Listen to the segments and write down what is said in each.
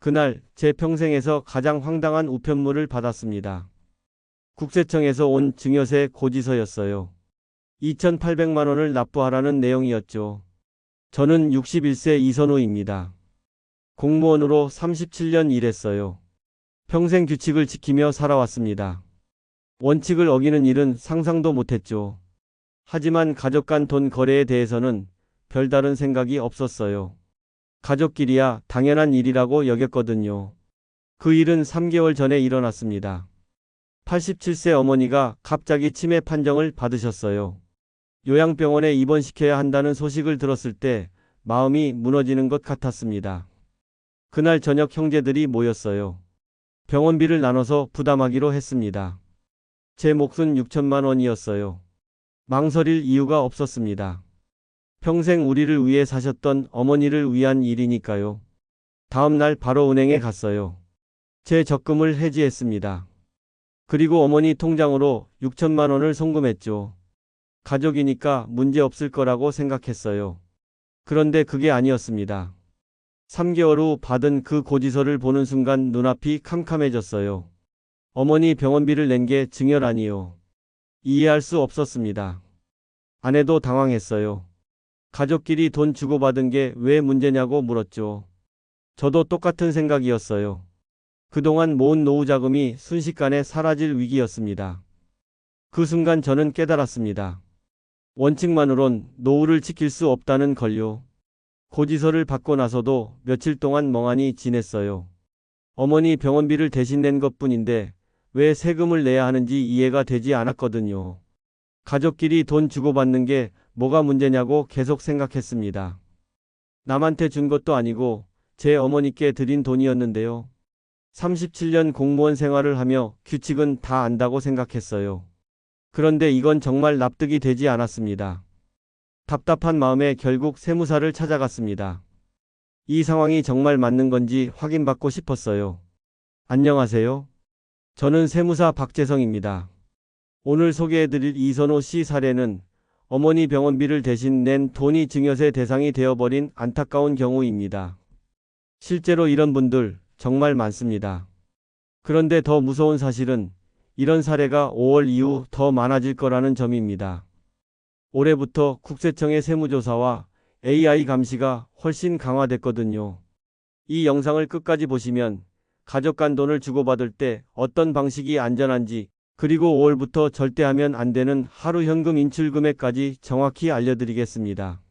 그날 제 평생에서 가장 황당한 우편물을 받았습니다. 국세청에서 온 증여세 고지서였어요. 2,800만 원을 납부하라는 내용이었죠. 저는 61세 이선호입니다. 공무원으로 37년 일했어요. 평생 규칙을 지키며 살아왔습니다. 원칙을 어기는 일은 상상도 못했죠. 하지만 가족 간 돈 거래에 대해서는 별다른 생각이 없었어요. 가족끼리야 당연한 일이라고 여겼거든요. 그 일은 3개월 전에 일어났습니다. 87세 어머니가 갑자기 치매 판정을 받으셨어요. 요양병원에 입원시켜야 한다는 소식을 들었을 때 마음이 무너지는 것 같았습니다. 그날 저녁 형제들이 모였어요. 병원비를 나눠서 부담하기로 했습니다. 제 몫은 6천만 원이었어요. 망설일 이유가 없었습니다. 평생 우리를 위해 사셨던 어머니를 위한 일이니까요. 다음 날 바로 은행에 갔어요. 제 적금을 해지했습니다. 그리고 어머니 통장으로 6천만 원을 송금했죠. 가족이니까 문제 없을 거라고 생각했어요. 그런데 그게 아니었습니다. 3개월 후 받은 그 고지서를 보는 순간 눈앞이 캄캄해졌어요. 어머니 병원비를 낸 게 증여라니요. 이해할 수 없었습니다. 아내도 당황했어요. 가족끼리 돈 주고받은 게 왜 문제냐고 물었죠. 저도 똑같은 생각이었어요. 그동안 모은 노후 자금이 순식간에 사라질 위기였습니다. 그 순간 저는 깨달았습니다. 원칙만으론 노후를 지킬 수 없다는 걸요. 고지서를 받고 나서도 며칠 동안 멍하니 지냈어요. 어머니 병원비를 대신 낸 것뿐인데 왜 세금을 내야 하는지 이해가 되지 않았거든요. 가족끼리 돈 주고받는 게 뭐가 문제냐고 계속 생각했습니다. 남한테 준 것도 아니고 제 어머니께 드린 돈이었는데요. 37년 공무원 생활을 하며 규칙은 다 안다고 생각했어요. 그런데 이건 정말 납득이 되지 않았습니다. 답답한 마음에 결국 세무사를 찾아갔습니다. 이 상황이 정말 맞는 건지 확인받고 싶었어요. 안녕하세요. 저는 세무사 박재성입니다. 오늘 소개해드릴 이선호 씨 사례는 어머니 병원비를 대신 낸 돈이 증여세 대상이 되어버린 안타까운 경우입니다. 실제로 이런 분들 정말 많습니다. 그런데 더 무서운 사실은 이런 사례가 5월 이후 더 많아질 거라는 점입니다. 올해부터 국세청의 세무조사와 AI 감시가 훨씬 강화됐거든요. 이 영상을 끝까지 보시면 가족 간 돈을 주고받을 때 어떤 방식이 안전한지, 그리고 5월부터 절대 하면 안 되는 하루 현금 인출 금액까지 정확히 알려드리겠습니다.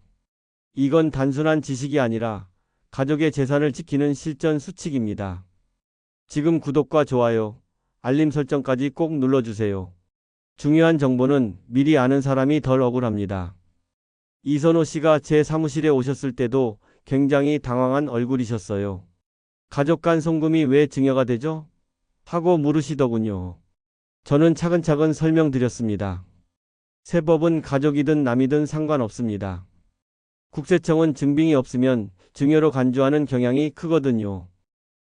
이건 단순한 지식이 아니라 가족의 재산을 지키는 실전 수칙입니다. 지금 구독과 좋아요, 알림 설정까지 꼭 눌러주세요. 중요한 정보는 미리 아는 사람이 덜 억울합니다. 이선호 씨가 제 사무실에 오셨을 때도 굉장히 당황한 얼굴이셨어요. 가족 간 송금이 왜 증여가 되죠? 하고 물으시더군요. 저는 차근차근 설명드렸습니다. 세법은 가족이든 남이든 상관없습니다. 국세청은 증빙이 없으면 증여로 간주하는 경향이 크거든요.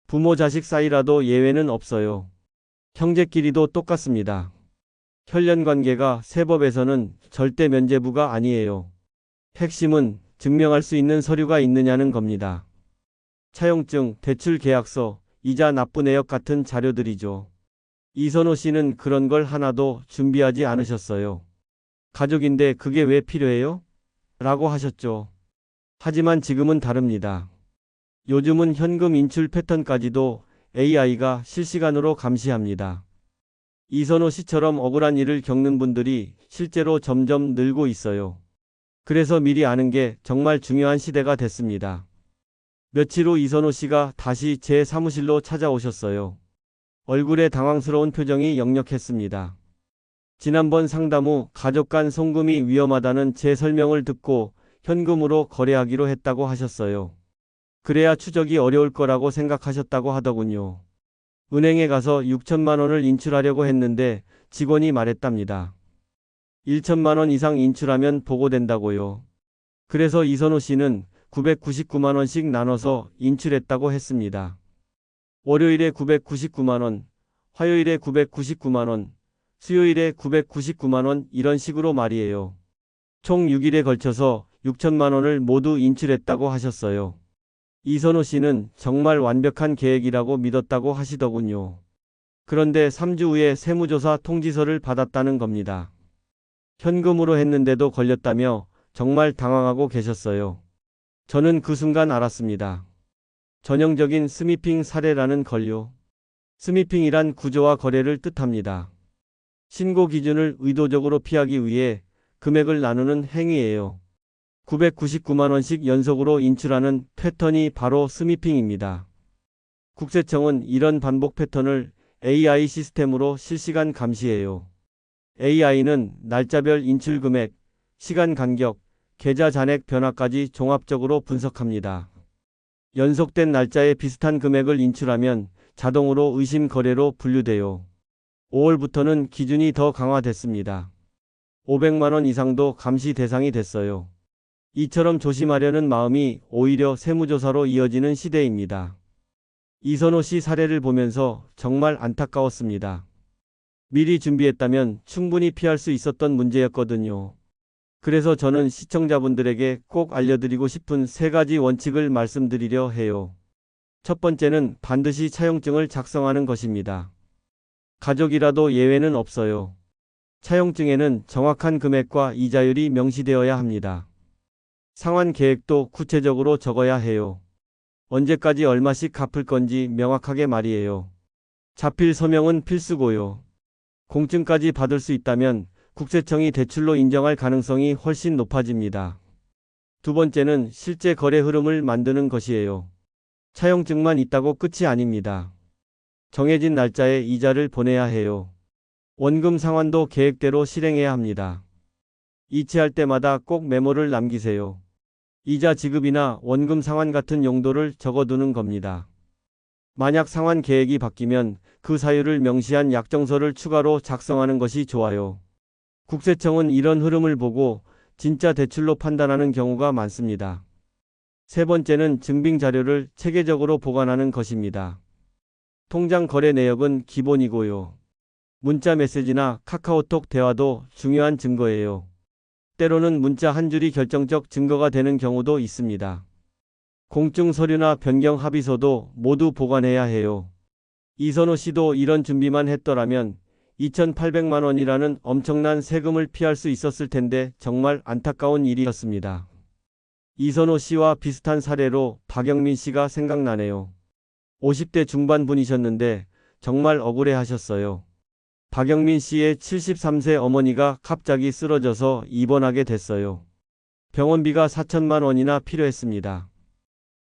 부모 자식 사이라도 예외는 없어요. 형제끼리도 똑같습니다. 혈연관계가 세법에서는 절대 면죄부가 아니에요. 핵심은 증명할 수 있는 서류가 있느냐는 겁니다. 차용증, 대출계약서, 이자 납부 내역 같은 자료들이죠. 이선호 씨는 그런 걸 하나도 준비하지 않으셨어요. 가족인데 그게 왜 필요해요? 라고 하셨죠. 하지만 지금은 다릅니다. 요즘은 현금 인출 패턴까지도 AI가 실시간으로 감시합니다. 이선호 씨처럼 억울한 일을 겪는 분들이 실제로 점점 늘고 있어요. 그래서 미리 아는 게 정말 중요한 시대가 됐습니다. 며칠 후 이선호 씨가 다시 제 사무실로 찾아오셨어요. 얼굴에 당황스러운 표정이 역력했습니다. 지난번 상담 후 가족 간 송금이 위험하다는 제 설명을 듣고 현금으로 거래하기로 했다고 하셨어요. 그래야 추적이 어려울 거라고 생각하셨다고 하더군요. 은행에 가서 6천만 원을 인출하려고 했는데 직원이 말했답니다. 1천만 원 이상 인출하면 보고된다고요. 그래서 이선호 씨는 999만 원씩 나눠서 인출했다고 했습니다. 월요일에 999만 원, 화요일에 999만 원, 수요일에 999만 원 이런 식으로 말이에요. 총 6일에 걸쳐서 6천만 원을 모두 인출했다고 하셨어요. 이선호 씨는 정말 완벽한 계획이라고 믿었다고 하시더군요. 그런데 3주 후에 세무조사 통지서를 받았다는 겁니다. 현금으로 했는데도 걸렸다며 정말 당황하고 계셨어요. 저는 그 순간 알았습니다. 전형적인 스미핑 사례라는 걸요. 스미핑이란 구조와 거래를 뜻합니다. 신고 기준을 의도적으로 피하기 위해 금액을 나누는 행위예요. 999만 원씩 연속으로 인출하는 패턴이 바로 스미핑입니다. 국세청은 이런 반복 패턴을 AI 시스템으로 실시간 감시해요. AI는 날짜별 인출 금액, 시간 간격, 계좌 잔액 변화까지 종합적으로 분석합니다. 연속된 날짜에 비슷한 금액을 인출하면 자동으로 의심 거래로 분류돼요. 5월부터는 기준이 더 강화됐습니다. 500만 원 이상도 감시 대상이 됐어요. 이처럼 조심하려는 마음이 오히려 세무조사로 이어지는 시대입니다. 이선호 씨 사례를 보면서 정말 안타까웠습니다. 미리 준비했다면 충분히 피할 수 있었던 문제였거든요. 그래서 저는 시청자분들에게 꼭 알려드리고 싶은 3가지 원칙을 말씀드리려 해요. 첫 번째는 반드시 차용증을 작성하는 것입니다. 가족이라도 예외는 없어요. 차용증에는 정확한 금액과 이자율이 명시되어야 합니다. 상환 계획도 구체적으로 적어야 해요. 언제까지 얼마씩 갚을 건지 명확하게 말이에요. 자필 서명은 필수고요. 공증까지 받을 수 있다면 국세청이 대출로 인정할 가능성이 훨씬 높아집니다. 두 번째는 실제 거래 흐름을 만드는 것이에요. 차용증만 있다고 끝이 아닙니다. 정해진 날짜에 이자를 보내야 해요. 원금 상환도 계획대로 실행해야 합니다. 이체할 때마다 꼭 메모를 남기세요. 이자 지급이나 원금 상환 같은 용도를 적어두는 겁니다. 만약 상환 계획이 바뀌면 그 사유를 명시한 약정서를 추가로 작성하는 것이 좋아요. 국세청은 이런 흐름을 보고 진짜 대출로 판단하는 경우가 많습니다. 세 번째는 증빙 자료를 체계적으로 보관하는 것입니다. 통장 거래 내역은 기본이고요. 문자 메시지나 카카오톡 대화도 중요한 증거예요. 때로는 문자 한 줄이 결정적 증거가 되는 경우도 있습니다. 공증 서류나 변경 합의서도 모두 보관해야 해요. 이선호 씨도 이런 준비만 했더라면 2,800만 원이라는 엄청난 세금을 피할 수 있었을 텐데 정말 안타까운 일이었습니다. 이선호 씨와 비슷한 사례로 박영민 씨가 생각나네요. 50대 중반분이셨는데 정말 억울해 하셨어요. 박영민 씨의 73세 어머니가 갑자기 쓰러져서 입원하게 됐어요. 병원비가 4천만 원이나 필요했습니다.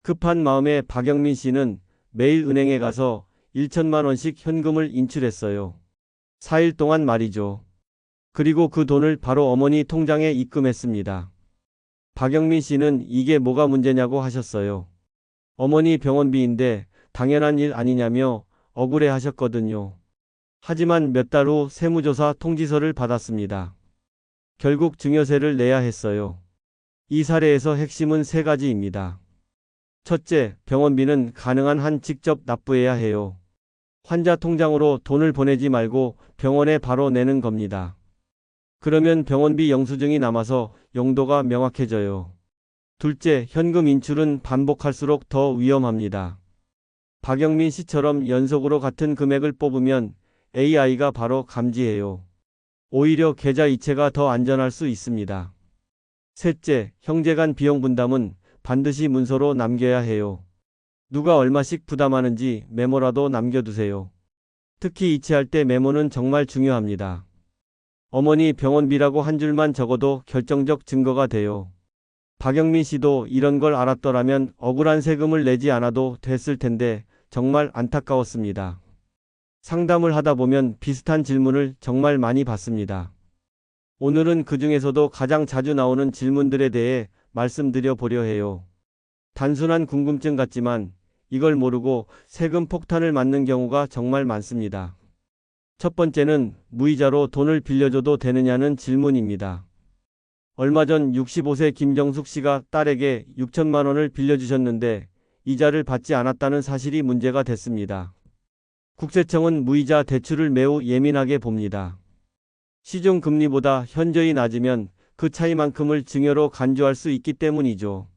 급한 마음에 박영민 씨는 매일 은행에 가서 1천만 원씩 현금을 인출했어요. 4일 동안 말이죠. 그리고 그 돈을 바로 어머니 통장에 입금했습니다. 박영민 씨는 이게 뭐가 문제냐고 하셨어요. 어머니 병원비인데 당연한 일 아니냐며 억울해 하셨거든요. 하지만 몇 달 후 세무조사 통지서를 받았습니다. 결국 증여세를 내야 했어요. 이 사례에서 핵심은 3가지입니다. 첫째, 병원비는 가능한 한 직접 납부해야 해요. 환자 통장으로 돈을 보내지 말고 병원에 바로 내는 겁니다. 그러면 병원비 영수증이 남아서 용도가 명확해져요. 둘째, 현금 인출은 반복할수록 더 위험합니다. 박영민 씨처럼 연속으로 같은 금액을 뽑으면 AI가 바로 감지해요. 오히려 계좌 이체가 더 안전할 수 있습니다. 셋째, 형제간 비용 분담은 반드시 문서로 남겨야 해요. 누가 얼마씩 부담하는지 메모라도 남겨두세요. 특히 이체할 때 메모는 정말 중요합니다. 어머니 병원비라고 한 줄만 적어도 결정적 증거가 돼요. 박영민 씨도 이런 걸 알았더라면 억울한 세금을 내지 않아도 됐을 텐데 정말 안타까웠습니다. 상담을 하다 보면 비슷한 질문을 정말 많이 받습니다. 오늘은 그 중에서도 가장 자주 나오는 질문들에 대해 말씀드려 보려 해요. 단순한 궁금증 같지만 이걸 모르고 세금 폭탄을 맞는 경우가 정말 많습니다. 첫 번째는 무이자로 돈을 빌려줘도 되느냐는 질문입니다. 얼마 전 65세 김정숙 씨가 딸에게 6천만 원을 빌려주셨는데 이자를 받지 않았다는 사실이 문제가 됐습니다. 국세청은 무이자 대출을 매우 예민하게 봅니다. 시중금리보다 현저히 낮으면 그 차이만큼을 증여로 간주할 수 있기 때문이죠.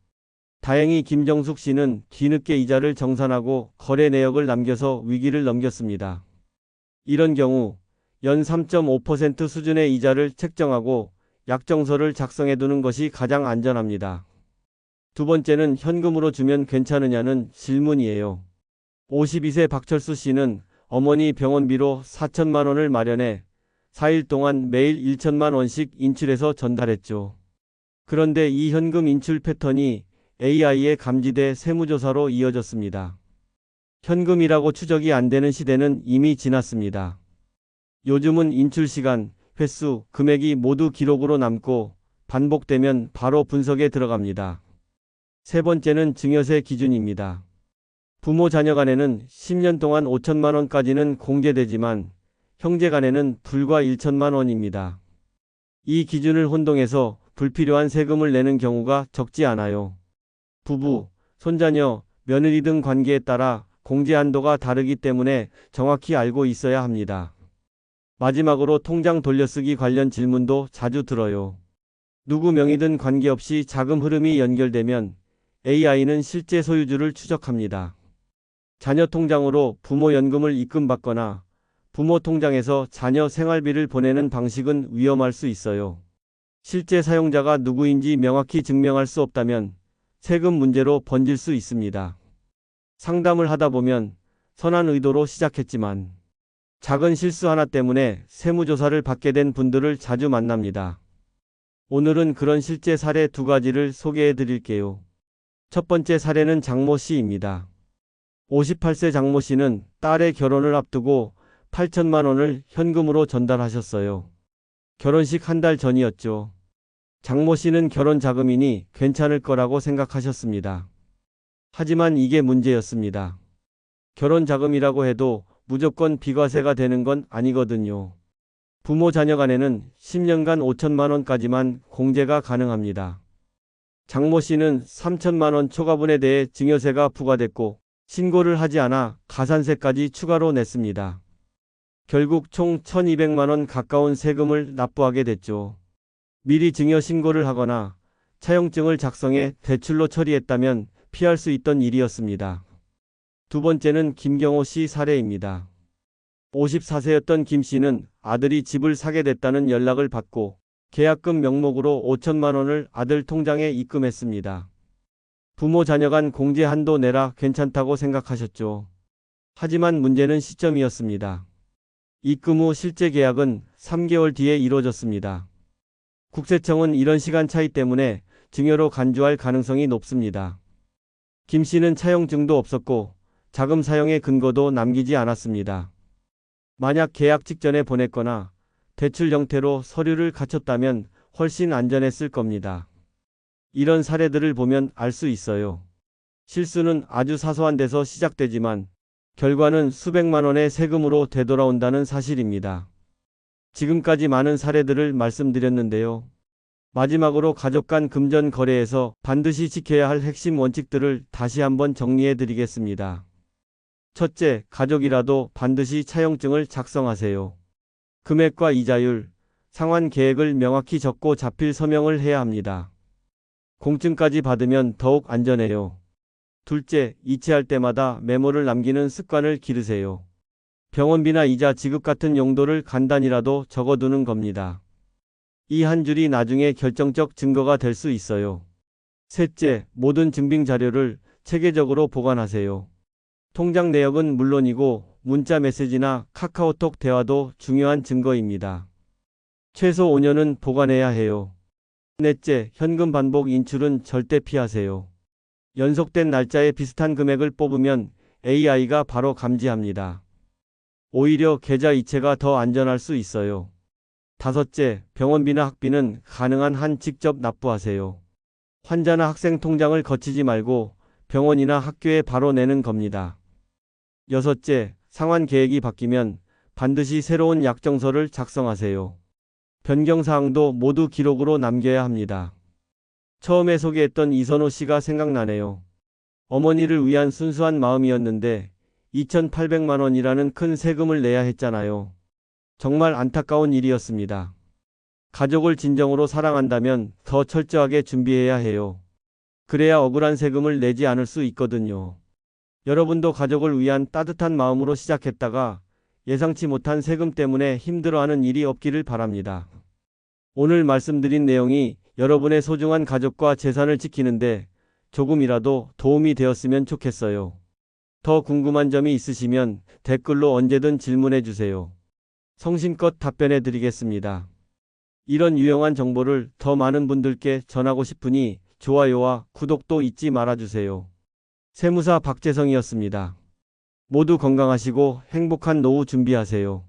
다행히 김정숙 씨는 뒤늦게 이자를 정산하고 거래 내역을 남겨서 위기를 넘겼습니다. 이런 경우 연 3.5% 수준의 이자를 책정하고 약정서를 작성해두는 것이 가장 안전합니다. 두 번째는 현금으로 주면 괜찮으냐는 질문이에요. 52세 박철수 씨는 어머니 병원비로 4천만 원을 마련해 4일 동안 매일 1천만 원씩 인출해서 전달했죠. 그런데 이 현금 인출 패턴이 AI에 감지돼 세무조사로 이어졌습니다. 현금이라고 추적이 안 되는 시대는 이미 지났습니다. 요즘은 인출 시간, 횟수, 금액이 모두 기록으로 남고 반복되면 바로 분석에 들어갑니다. 세 번째는 증여세 기준입니다. 부모 자녀 간에는 10년 동안 5천만 원까지는 공제되지만 형제 간에는 불과 1천만 원입니다. 이 기준을 혼동해서 불필요한 세금을 내는 경우가 적지 않아요. 부부, 손자녀, 며느리 등 관계에 따라 공제 한도가 다르기 때문에 정확히 알고 있어야 합니다. 마지막으로 통장 돌려쓰기 관련 질문도 자주 들어요. 누구 명의든 관계없이 자금 흐름이 연결되면 AI는 실제 소유주를 추적합니다. 자녀 통장으로 부모 연금을 입금받거나 부모 통장에서 자녀 생활비를 보내는 방식은 위험할 수 있어요. 실제 사용자가 누구인지 명확히 증명할 수 없다면 세금 문제로 번질 수 있습니다. 상담을 하다 보면 선한 의도로 시작했지만 작은 실수 하나 때문에 세무조사를 받게 된 분들을 자주 만납니다. 오늘은 그런 실제 사례 두 가지를 소개해 드릴게요. 첫 번째 사례는 장모 씨입니다. 58세 장모 씨는 딸의 결혼을 앞두고 8천만 원을 현금으로 전달하셨어요. 결혼식 한 달 전이었죠. 장모 씨는 결혼 자금이니 괜찮을 거라고 생각하셨습니다. 하지만 이게 문제였습니다. 결혼 자금이라고 해도 무조건 비과세가 되는 건 아니거든요. 부모 자녀 간에는 10년간 5천만 원까지만 공제가 가능합니다. 장모 씨는 3천만 원 초과분에 대해 증여세가 부과됐고 신고를 하지 않아 가산세까지 추가로 냈습니다. 결국 총 1,200만 원 가까운 세금을 납부하게 됐죠. 미리 증여 신고를 하거나 차용증을 작성해 대출로 처리했다면 피할 수 있던 일이었습니다. 두 번째는 김경호 씨 사례입니다. 54세였던 김 씨는 아들이 집을 사게 됐다는 연락을 받고 계약금 명목으로 5천만 원을 아들 통장에 입금했습니다. 부모 자녀 간 공제 한도 내라 괜찮다고 생각하셨죠. 하지만 문제는 시점이었습니다. 입금 후 실제 계약은 3개월 뒤에 이루어졌습니다. 국세청은 이런 시간 차이 때문에 증여로 간주할 가능성이 높습니다. 김 씨는 차용증도 없었고 자금 사용의 근거도 남기지 않았습니다. 만약 계약 직전에 보냈거나 대출 형태로 서류를 갖췄다면 훨씬 안전했을 겁니다. 이런 사례들을 보면 알 수 있어요. 실수는 아주 사소한 데서 시작되지만 결과는 수백만 원의 세금으로 되돌아온다는 사실입니다. 지금까지 많은 사례들을 말씀드렸는데요. 마지막으로 가족 간 금전 거래에서 반드시 지켜야 할 핵심 원칙들을 다시 한번 정리해 드리겠습니다. 첫째, 가족이라도 반드시 차용증을 작성하세요. 금액과 이자율, 상환 계획을 명확히 적고 자필 서명을 해야 합니다. 공증까지 받으면 더욱 안전해요. 둘째, 이체할 때마다 메모를 남기는 습관을 기르세요. 병원비나 이자 지급 같은 용도를 간단히라도 적어두는 겁니다. 이 한 줄이 나중에 결정적 증거가 될 수 있어요. 셋째, 모든 증빙 자료를 체계적으로 보관하세요. 통장 내역은 물론이고 문자 메시지나 카카오톡 대화도 중요한 증거입니다. 최소 5년은 보관해야 해요. 넷째, 현금 반복 인출은 절대 피하세요. 연속된 날짜에 비슷한 금액을 뽑으면 AI가 바로 감지합니다. 오히려 계좌 이체가 더 안전할 수 있어요. 다섯째, 병원비나 학비는 가능한 한 직접 납부하세요. 환자나 학생 통장을 거치지 말고 병원이나 학교에 바로 내는 겁니다. 여섯째, 상환 계획이 바뀌면 반드시 새로운 약정서를 작성하세요. 변경사항도 모두 기록으로 남겨야 합니다. 처음에 소개했던 이선호 씨가 생각나네요. 어머니를 위한 순수한 마음이었는데 2,800만 원이라는 큰 세금을 내야 했잖아요. 정말 안타까운 일이었습니다. 가족을 진정으로 사랑한다면 더 철저하게 준비해야 해요. 그래야 억울한 세금을 내지 않을 수 있거든요. 여러분도 가족을 위한 따뜻한 마음으로 시작했다가 예상치 못한 세금 때문에 힘들어하는 일이 없기를 바랍니다. 오늘 말씀드린 내용이 여러분의 소중한 가족과 재산을 지키는데 조금이라도 도움이 되었으면 좋겠어요. 더 궁금한 점이 있으시면 댓글로 언제든 질문해 주세요. 성심껏 답변해 드리겠습니다. 이런 유용한 정보를 더 많은 분들께 전하고 싶으니 좋아요와 구독도 잊지 말아주세요. 세무사 박재성이었습니다. 모두 건강하시고 행복한 노후 준비하세요.